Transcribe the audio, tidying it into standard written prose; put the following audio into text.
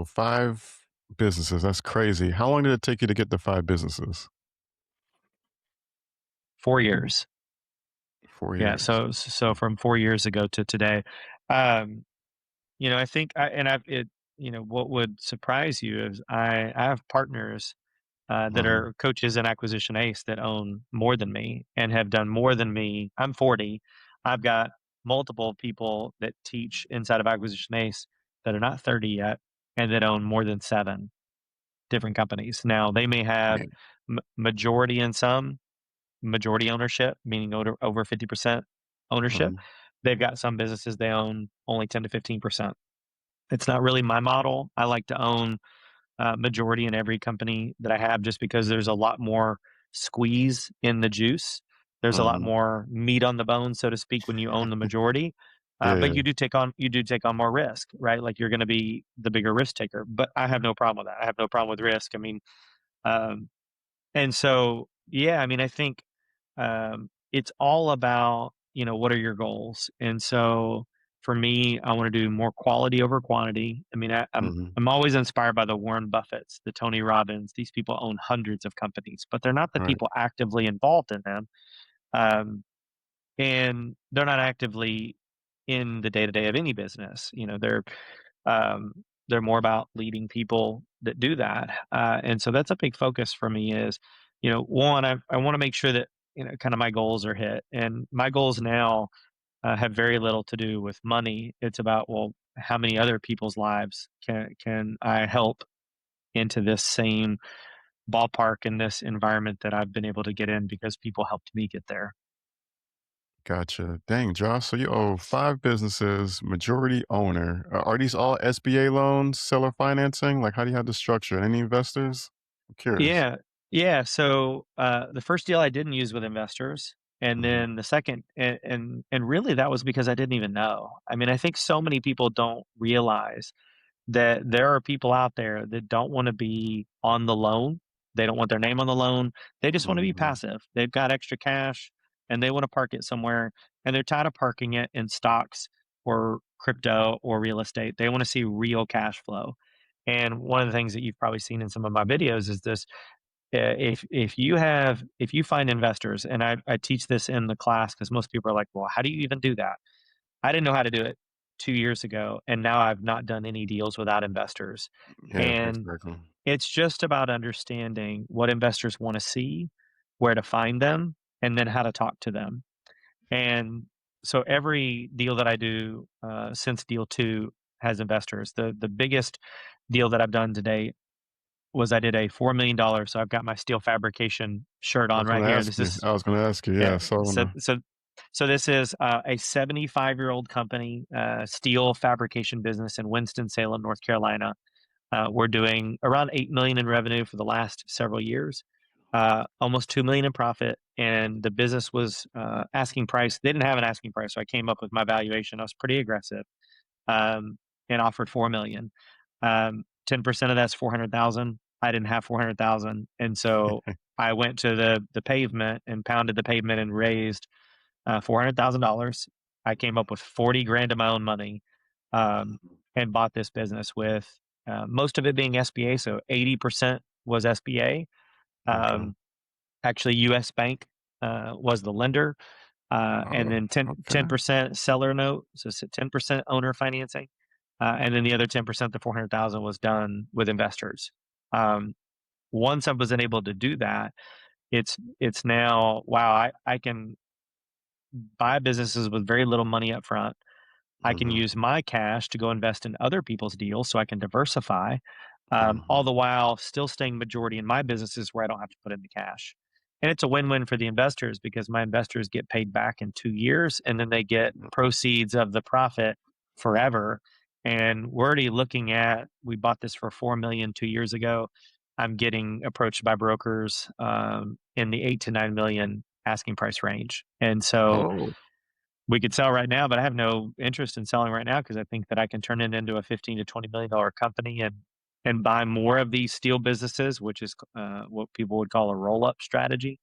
So 5 businesses. That's crazy. How long did it take you to get the 5 businesses? 4 years. Four Yeah. years. So from 4 years ago to today, um, I think, what would surprise you is I have partners that Mm-hmm. are coaches in Acquisition Ace that own more than me and have done more than me. I'm 40. I've got multiple people that teach inside of Acquisition Ace that are not 30 yet and that own more than 7 different companies. Now, they may have Right. majority in some, majority ownership, meaning over 50% ownership. Mm-hmm. They've got some businesses they own only 10 to 15%. It's not really my model. I like to own majority in every company that I have just because there's a lot more squeeze in the juice. There's a lot Mm-hmm. more meat on the bone, so to speak, when you own the majority. Yeah, But yeah. you do take on more risk, right? Like you're going to be the bigger risk taker. But I have no problem with that. I have no problem with risk. I mean, um, and so, yeah, I mean, I think it's all about, what are your goals? And so for me, I want to do more quality over quantity. I mean, Mm-hmm. I'm always inspired by the Warren Buffetts, the Tony Robbins. These people own hundreds of companies, but they're not the Right. people actively involved in them. Um, and they're not actively in the day to day of any business. They're more about leading people that do that, and so that's a big focus for me. Is one, I want to make sure that kind of my goals are hit, and my goals now have very little to do with money. It's about, well, how many other people's lives can I help into this same ballpark in this environment that I've been able to get in because people helped me get there. Gotcha. Dang, Josh. So you owe 5 businesses, majority owner. Are these all SBA loans, seller financing? Like, how do you have the structure? Any investors? I'm curious. Yeah. Yeah. So the first deal I didn't use with investors. And Mm-hmm. then the second, and really that was because I didn't even know. I mean, I think so many people don't realize that there are people out there that don't want to be on the loan. They don't want their name on the loan. They just want to be Mm-hmm. passive. They've got extra cash and they want to park it somewhere, and they're tired of parking it in stocks or crypto or real estate. They want to see real cash flow. And one of the things that you've probably seen in some of my videos is this: if you find investors, and I teach this in the class because most people are like, well, how do you even do that? I didn't know how to do it 2 years ago, and now I've not done any deals without investors. Yeah, And exactly. it's just about understanding what investors want to see, where to find them, and then how to talk to them. And so every deal that I do since deal two has investors. The biggest deal that I've done today was I did a $4 million. So I've got my steel fabrication shirt I on was right gonna here. ask This you. is I was gonna ask you. yeah. Yeah. So So so so this is a 75-year-old company, steel fabrication business in Winston Salem, North Carolina. We're doing around 8 million in revenue for the last several years, almost 2 million in profit, and the business was asking price. They didn't have an asking price, so I came up with my valuation. I was pretty aggressive, and offered 4 million. 10% of that's 400,000. I didn't have 400,000, and so I went to the pavement and pounded the pavement and raised $400,000. I came up with 40 grand of my own money, um, and bought this business with most of it being SBA. So 80% was SBA. okay. Um, Actually, US Bank was the lender, and Oh, then 10, okay. percent seller note. So 10% owner financing. And then the other 10%, the 400,000, was done with investors. Um, Once I was able to do that, it's now, wow, I can buy businesses with very little money up front. I can Mm-hmm. use my cash to go invest in other people's deals so I can diversify, Mm-hmm. all the while still staying majority in my businesses where I don't have to put in the cash. And it's a win win for the investors because my investors get paid back in 2 years and then they get proceeds of the profit forever. And we're already looking at, we bought this for 4 million 2 years ago. I'm getting approached by brokers in the 8 to 9 million asking price range. And so Oh, we could sell right now, but I have no interest in selling right now because I think that I can turn it into a 15 to $20 million company and buy more of these steel businesses, which is what people would call a roll up strategy.